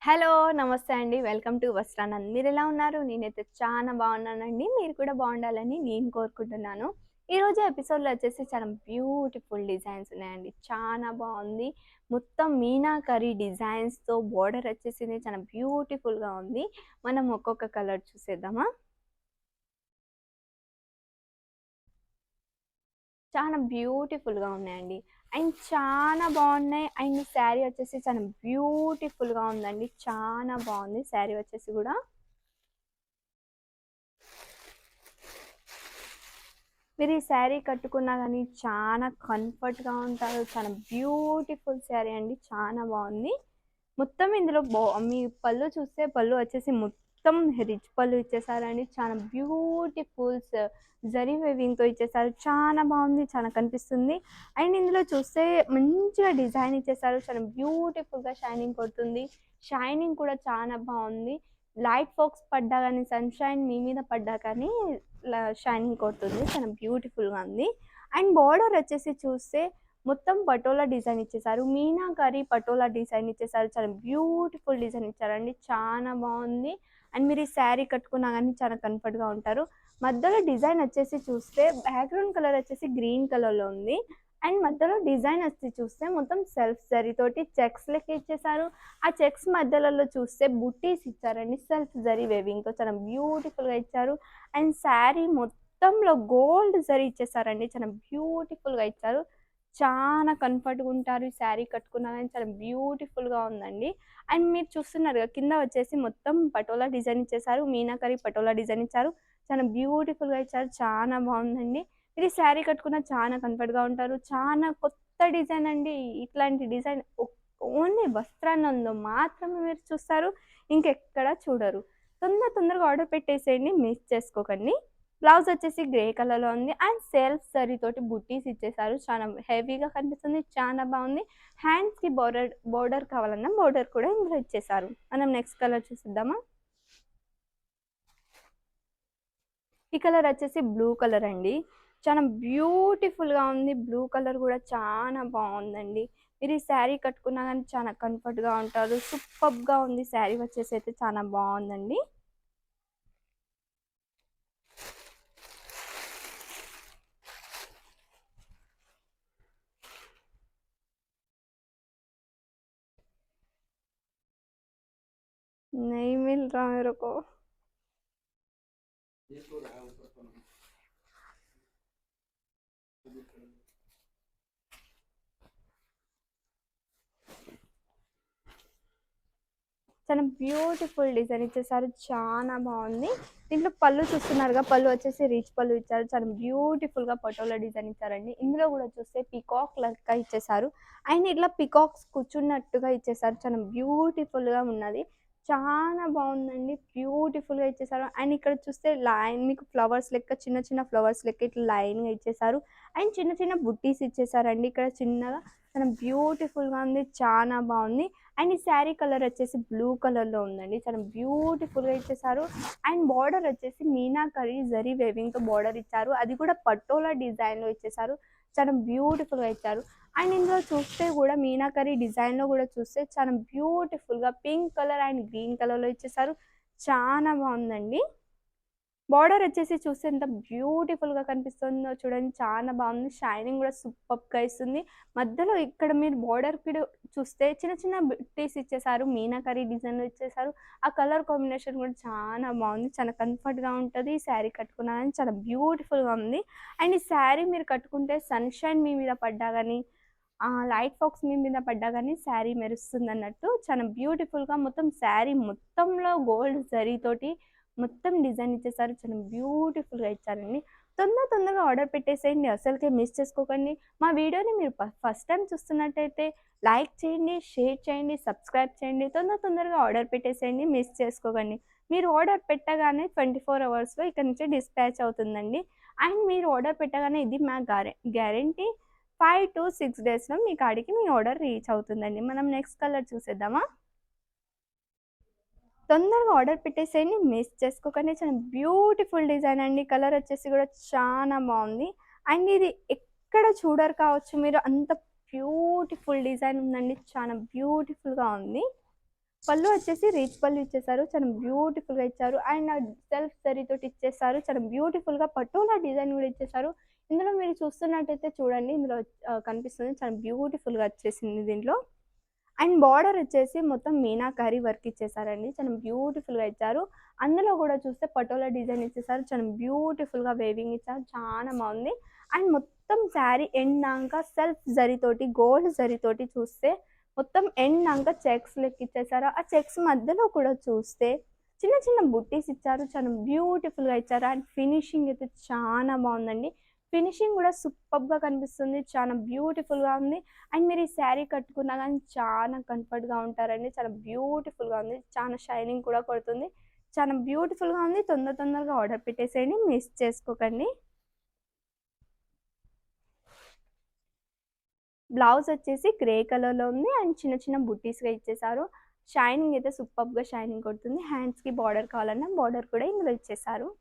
Hello! నమస్తే అండి. Welcome to Vastranand. మీరెలా ఉన్నారు? నేనైతే చానా బాగున్నానండి. మీరు కూడా బాగుండాలని నేను కోరుకుంటున్నాను. ఈరోజు ఎపిసోడ్‌లో వచ్చేసి చాలా బ్యూటిఫుల్ డిజైన్స్ ఉన్నాయండి. చానా బావుంది. మొత్తం మీనాకరీ డిజైన్స్‌తో బోర్డర్ వచ్చేసింది. చాలా బ్యూటిఫుల్‌గా ఉంది. మనం ఒక్కొక్క కలర్ చూసేద్దామా? చాలా బ్యూటిఫుల్‌గా ఉన్నాయండి. అండ్ చానా బావున్నాయి. అండ్ శారీ వచ్చేసి చాలా బ్యూటిఫుల్‌గా ఉందండి. చానా బావుంది శారీ వచ్చేసి గూడా. మీరు ఈ శారీ కట్టుకున్నా గానీ చాలా కంఫర్ట్‌గా ఉంటారు. చాలా బ్యూటిఫుల్ శారీ అండి. చానా బావుంది. మొత్తం ఇందులో మీ పళ్ళు చూస్తే పళ్ళు వచ్చేసి మొత్తం రిచ్ పళ్ళు ఇచ్చేసారండి. చాలా బ్యూటిఫుల్స్ జరీ వేవింగ్‌తో ఇచ్చేసారు. చాలా బావుంది. చాలా కనిపిస్తుంది. అండ్ ఇందులో చూస్తే మంచిగా డిజైన్ ఇచ్చేసారు. చాలా బ్యూటిఫుల్‌గా షైనింగ్ కొడుతుంది. షైనింగ్ కూడా చాలా బావుంది. లైట్ ఫోకస్ పడ్డా గానీ, సన్‌షైన్ మీ మీద పడ్డా కానీ షైనింగ్ కొడుతుంది. చాలా బ్యూటిఫుల్‌గా ఉంది. అండ్ బోర్డర్ వచ్చేసి చూస్తే మొత్తం పటోలా డిజైన్ ఇచ్చేసారు. మీనాకరీ పటోలా డిజైన్ ఇచ్చేసారు. చాలా బ్యూటిఫుల్ డిజైన్ ఇచ్చారండి. చాలా బావుంది. అండ్ మీరు ఈ శారీ కట్టుకున్నా గానీ చాలా కంఫర్ట్‌గా ఉంటారు. మధ్యలో డిజైన్ వచ్చేసి చూస్తే బ్యాక్‌గ్రౌండ్ కలర్ వచ్చేసి గ్రీన్ కలర్‌లో ఉంది. అండ్ మధ్యలో డిజైన్ వచ్చి చూస్తే మొత్తం సెల్ఫ్ జరీతోటి చెక్స్ లెక్క ఇచ్చేసారు. ఆ చెక్స్ మధ్యలలో చూస్తే బుట్టీస్ ఇచ్చారండి. సెల్ఫ్ జరీ వేవింగ్‌తో చాలా బ్యూటిఫుల్‌గా ఇచ్చారు. అండ్ శారీ మొత్తంలో గోల్డ్ జరీ ఇచ్చేసారండి. చాలా బ్యూటిఫుల్‌గా ఇచ్చారు. చానా కంఫర్ట్‌గా ఉంటారు. ఈ శారీ కట్టుకున్నా గానీ చాలా బ్యూటిఫుల్‌గా ఉందండి. అండ్ మీరు చూస్తున్నారు గదా! కింద వచ్చేసి మొత్తం పటోలా డిజైన్ ఇచ్చేసారు. మీనాకరీ పటోలా డిజైన్ ఇచ్చారు. చాలా బ్యూటిఫుల్‌గా ఇచ్చారు. చానా బావుందండి. మీరు ఈ శారీ కట్టుకున్న చానా కంఫర్ట్‌గా ఉంటారు. చానా కొత్త డిజైన్ అండి. ఇట్లాంటి డిజైన్ ఓన్లీ వస్త్రానంలో మాత్రమే మీరు చూస్తారు. ఇంకెక్కడ చూడరు. తొందరగా ఆర్డర్ పెట్టేసేయండి. మిస్ చేసుకోకండి. బ్లౌజ్ వచ్చేసి గ్రే కలర్‌లో ఉంది. అండ్ సెల్ఫ్ జరీతోటి బుట్టీస్ ఇచ్చేసారు. చాలా హెవీగా కనిపిస్తుంది. చానా బావుంది. హ్యాండ్స్‌కి బోర్డర్ కావాలన్నా బోర్డర్ కూడా ఇందులో ఇచ్చేసారు. మనం నెక్స్ట్ కలర్ చూసేద్దామా? ఈ కలర్ వచ్చేసి బ్లూ కలర్ అండి. చాలా బ్యూటిఫుల్‌గా ఉంది. బ్లూ కలర్ గూడా చానా బావుందండి. మీరు ఈ శారీ కట్టుకున్నా గానీ చాలా కంఫర్ట్‌గా ఉంటారు. సూపర్బ్‌గా ఉంది శారీ వచ్చేసైతే చాలా బావుందండి. नहीं मिल रहा मेरे को। చాలా బ్యూటిఫుల్ డిజైన్ ఇచ్చేసారు. చానా బావుంది. దీంట్లో పళ్ళు చూస్తున్నారుగా, పళ్ళు వచ్చేసి రిచ్ పళ్ళు ఇచ్చారు. చాలా బ్యూటిఫుల్‌గా పటోలా డిజైన్ ఇచ్చారండి. ఇందులో గూడా చూస్తే పీకాక్ లెక్క ఇచ్చేసారు. అండ్ ఇట్లా పీకాక్స్ కూర్చున్నట్టుగా ఇచ్చేసారు. చాలా బ్యూటిఫుల్‌గా ఉన్నది. చానా బావుందండి. బ్యూటిఫుల్‌గా ఇచ్చేసారు. అండ్ ఇక్కడ చూస్తే లైన్ మీకు ఫ్లవర్స్ లెక్క చిన్న ఫ్లవర్స్ లెక్క ఇట్లా లైన్‌గా ఇచ్చేసారు. అండ్ చిన్న బుట్టీస్ ఇచ్చేసారండి. ఇక్కడ చిన్నగా చాలా బ్యూటిఫుల్‌గా ఉంది. చానా బావుంది. అండ్ ఈ శారీ కలర్ వచ్చేసి బ్లూ కలర్‌లో ఉందండి. చాలా బ్యూటిఫుల్‌గా ఇచ్చేసారు. అండ్ బోర్డర్ వచ్చేసి మీనాకరీ జరీ వేవింగ్‌తో బోర్డర్ ఇచ్చారు. అది కూడా పటోలా డిజైన్‌లో ఇచ్చేసారు. చాలా బ్యూటిఫుల్‌గా ఇచ్చారు. అండ్ ఇందులో చూస్తే గూడా మీనాకరీ డిజైన్‌లో గూడా చూస్తే చాలా బ్యూటిఫుల్‌గా పింక్ కలర్ అండ్ గ్రీన్ కలర్‌లో ఇచ్చేసారు. చానా బావుందండి. బోర్డర్ వచ్చేసి చూస్తే ఎంత బ్యూటిఫుల్‌గా కనిపిస్తుందో చూడండి. చాలా బావుంది. షైనింగ్ గూడా సూపర్బ్‌గా ఇస్తుంది. మధ్యలో ఇక్కడ మీరు బోర్డర్ కూడా చూస్తే చిన్న బుట్టీస్ ఇచ్చేసారు. మీనాకరీ డిజైన్‌లో ఇచ్చేసారు. ఆ కలర్ కాంబినేషన్ కూడా చాలా బావుంది. చాలా కంఫర్ట్‌గా ఉంటది. శారీ కట్టుకున్నా గానీ చాలా బ్యూటిఫుల్‌గా ఉంది. అండ్ ఈ శారీ మీరు కట్టుకుంటే సన్‌షైన్ మీ మీద పడ్డా గానీ, లైట్ ఫోకస్ మీ మీద పడ్డా గానీ శారీ మెరుస్తుందన్నట్టు చాలా బ్యూటిఫుల్‌గా మొత్తం శారీ మొత్తంలో గోల్డ్ జరీతోటి మొత్తం డిజైన్ ఇచ్చేసారు. చాలా బ్యూటిఫుల్‌గా ఇచ్చారండి. తొందరగా ఆర్డర్ పెట్టేసేయండి. అసలకే మిస్ చేసుకోకండి. మా వీడియోని మీరు ఫస్ట్ టైమ్ చూస్తున్నట్టయితే లైక్ చేయండి, షేర్ చేయండి, సబ్స్క్రైబ్ చేయండి. తొందరగా ఆర్డర్ పెట్టేసేయండి. మిస్ చేసుకోకండి. మీరు ఆర్డర్ పెట్టగానే 24 అవర్స్‌లో ఇక్కడ నుంచి డిస్పాచ్ అవుతుందండి. అండ్ మీరు ఆర్డర్ పెట్టగానే ఇది మా గ్యారంటీ 5-6 డేస్‌లో మీ కాడికి మీ ఆర్డర్ రీచ్ అవుతుందండి. మనం నెక్స్ట్ కలర్ చూసేద్దామా? తొందరగా ఆర్డర్ పెట్టేసేయండి. మిస్ చేసుకోకండి. చాలా బ్యూటిఫుల్ డిజైన్ అండి. కలర్ వచ్చేసి కూడా చానా బావుంది. అండ్ ఇది ఎక్కడ చూడరు కావచ్చు మీరు. అంత బ్యూటిఫుల్ డిజైన్ ఉందండి. చాలా బ్యూటిఫుల్‌గా ఉంది. పళ్ళు వచ్చేసి రిచ్ పళ్ళు ఇచ్చేసారు. చాలా బ్యూటిఫుల్‌గా ఇచ్చారు. అండ్ సెల్ఫ్ జరీతోటి ఇచ్చేసారు. చాలా బ్యూటిఫుల్‌గా పటోలా డిజైన్ గూడా ఇచ్చేసారు. ఇందులో మీరు చూస్తున్నట్టయితే చూడండి. ఇందులో కనిపిస్తుంది. చాలా బ్యూటిఫుల్‌గా వచ్చేసింది దీంట్లో. అండ్ బార్డర్ వచ్చేసి మొత్తం మీనాకరీ వర్క్ ఇచ్చేసారండి. చాలా బ్యూటిఫుల్‌గా ఇచ్చారు. అందులో గూడా చూస్తే పటోలా డిజైన్ ఇచ్చేసారు. చాలా బ్యూటిఫుల్‌గా వేవింగ్ ఇచ్చారు. చాలా బావుంది. అండ్ మొత్తం శారీ ఎండ్ దాంక సెల్ఫ్ జరీతోటి, గోల్డ్ జరీతోటి చూస్తే మొత్తం ఎండ్ దాంక చెక్స్ లెక్కిచ్చేసారు. ఆ చెక్స్ మధ్యలో కూడా చూస్తే చిన్న చిన్న బుట్టీస్ ఇచ్చారు. చాలా బ్యూటిఫుల్‌గా ఇచ్చారు. అండ్ ఫినిషింగ్ అయితే చాలా బావుందండి. ఫినిషింగ్ గూడా సూపర్బ్‌గా కనిపిస్తుంది. చాలా బ్యూటిఫుల్‌గా ఉంది. అండ్ మీరు ఈ శారీ కట్టుకున్నా గానీ చాలా కంఫర్ట్‌గా ఉంటారండి. చాలా బ్యూటిఫుల్‌గా ఉంది. చాలా షైనింగ్ కూడా కొడుతుంది. చాలా బ్యూటిఫుల్‌గా ఉంది. తొందరగా ఆర్డర్ పెట్టేసేయండి. మిస్ చేసుకోకండి. బ్లౌజ్ వచ్చేసి గ్రే కలర్‌లో ఉంది. అండ్ చిన్న చిన్న బుట్టీస్‌గా ఇచ్చేసారు. షైనింగ్ అయితే సూపర్బ్‌గా షైనింగ్ కొడుతుంది. హ్యాండ్స్‌కి బార్డర్ కావాలన్నా బార్డర్ కూడా ఇందులో ఇచ్చేసారు.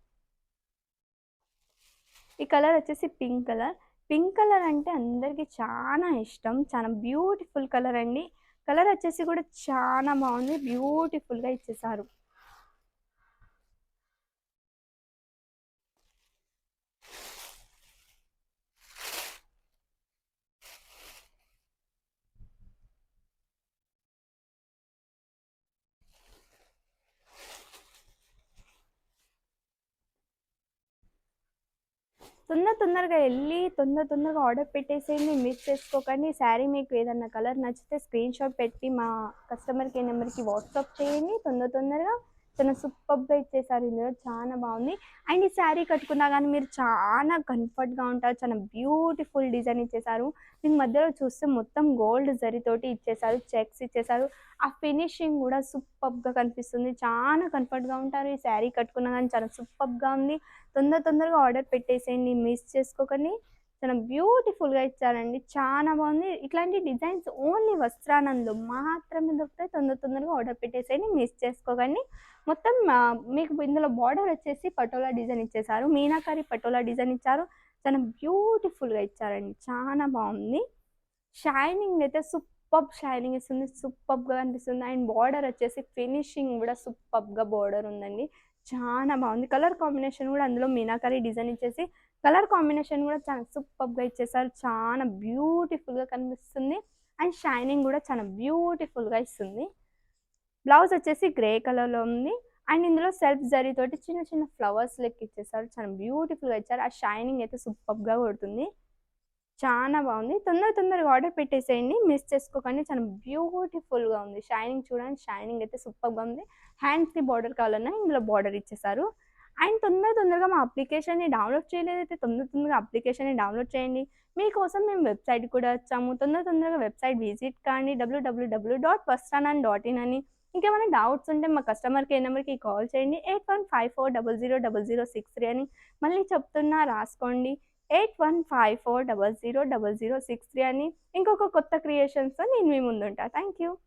ఈ కలర్ వచ్చేసి పింక్ కలర్. పింక్ కలర్ అంటే అందరికి చానా ఇష్టం. చాలా బ్యూటిఫుల్ కలర్ అండి. కలర్ వచ్చేసి కూడా చానా బావుంది. బ్యూటిఫుల్‌గా ఇచ్చేసారు. తొందరగా ఎళ్లి తొందరగా ఆర్డర్ పెట్టేసేయండి. మిస్ చేసుకోకండి. శారీ మీకు ఏదన్నా కలర్ నచ్చితే స్క్రీన్‌షాట్ పెట్టి మా కస్టమర్ కేర్ నెంబర్‌కి వాట్సాప్ చేయండి. తొందరగా చాలా సూపర్బ్‌గా ఇచ్చేసారు. ఇందులో చాలా బావుంది. అండ్ ఈ శారీ కట్టుకున్నా గానీ మీరు చాలా కంఫర్ట్‌గా ఉంటారు. చాలా బ్యూటిఫుల్ డిజైన్ ఇచ్చేసారు. మీకు మధ్యలో చూస్తే మొత్తం గోల్డ్ జరీతోటి ఇచ్చేసారు. చెక్స్ ఇచ్చేసారు. ఆ ఫినిషింగ్ గూడా సూపర్బ్‌గా కనిపిస్తుంది. చాలా కంఫర్ట్‌గా ఉంటారు. ఈ శారీ కట్టుకున్నా గానీ చాలా సూపర్బ్‌గా ఉంది. తొందరగా ఆర్డర్ పెట్టేసేయండి. మిస్ చేసుకోకండి. చాలా బ్యూటిఫుల్‌గా ఇచ్చారండి. చాలా బావుంది. ఇట్లాంటి డిజైన్స్ ఓన్లీ వస్త్రానంలో మాత్రమే దొరుకుతాయి. తొందరగా ఆర్డర్ పెట్టేసేయండి. మిస్ చేసుకోకండి. మొత్తం మీకు ఇందులో బార్డర్ వచ్చేసి పటోలా డిజైన్ ఇచ్చేసారు. మీనాకరి పటోలా డిజైన్ ఇచ్చారు. చాలా బ్యూటిఫుల్‌గా ఇచ్చారండి. చాలా బావుంది. షైనింగ్ అయితే సూపర్బ్ షైనింగ్ ఇస్తుంది. సూపర్బ్‌గా అనిపిస్తుంది. అండ్ బార్డర్ వచ్చేసి ఫినిషింగ్ గూడా సూపర్బ్‌గా బార్డర్ ఉందండి. చానా బావుంది. కలర్ కాంబినేషన్ గూడా అందులో మీనాకరి డిజైన్ ఇచ్చేసి, కలర్ కాంబినేషన్ గూడా చాలా సూపర్బ్‌గా ఇచ్చేసారు. చానా బ్యూటిఫుల్‌గా కనిపిస్తుంది. అండ్ షైనింగ్ గూడా చాలా బ్యూటిఫుల్‌గా ఇస్తుంది. బ్లౌజ్ వచ్చేసి గ్రే కలర్‌లో ఉంది. అండ్ ఇందులో సెల్ఫ్ జరీతోటి చిన్న చిన్న ఫ్లవర్స్ లెక్క ఇచ్చేసారు. చాలా బ్యూటిఫుల్‌గా ఇచ్చారు. ఆ షైనింగ్ అయితే సూపర్బ్‌గా కొడుతుంది. చానా బావుంది. తొందరగా ఆర్డర్ పెట్టేసేయండి. మిస్ చేసుకోకండి. చాలా బ్యూటిఫుల్‌గా ఉంది. షైనింగ్ చూడండి. షైనింగ్ అయితే సూపర్‌గా ఉంది. హ్యాండ్స్‌కి బార్డర్ కావాలన్నా ఇందులో బార్డర్ ఇచ్చేసారు. అండ్ తొందరగా మా అప్లికేషన్‌ని డౌన్‌లోడ్ చేయలేదైతే తొందరగా అప్లికేషన్‌ని డౌన్‌లోడ్ చేయండి. మీకోసం మేము వెబ్‌సైట్ కూడా వచ్చాము. తొందరగా వెబ్‌సైట్ విజిట్ కాండి. www.vastraanan.in అని. ఇంకేమైనా డౌట్స్ ఉంటే మా కస్టమర్ కేర్ నెంబర్‌కి కాల్ చేయండి. 8154000063 అని. మళ్ళీ చెప్తున్నా రాసుకోండి. 8154000063 అని. ఇంకొక కొత్త క్రియేషన్స్‌తో నేను మీ ముందుంటా. Thank you.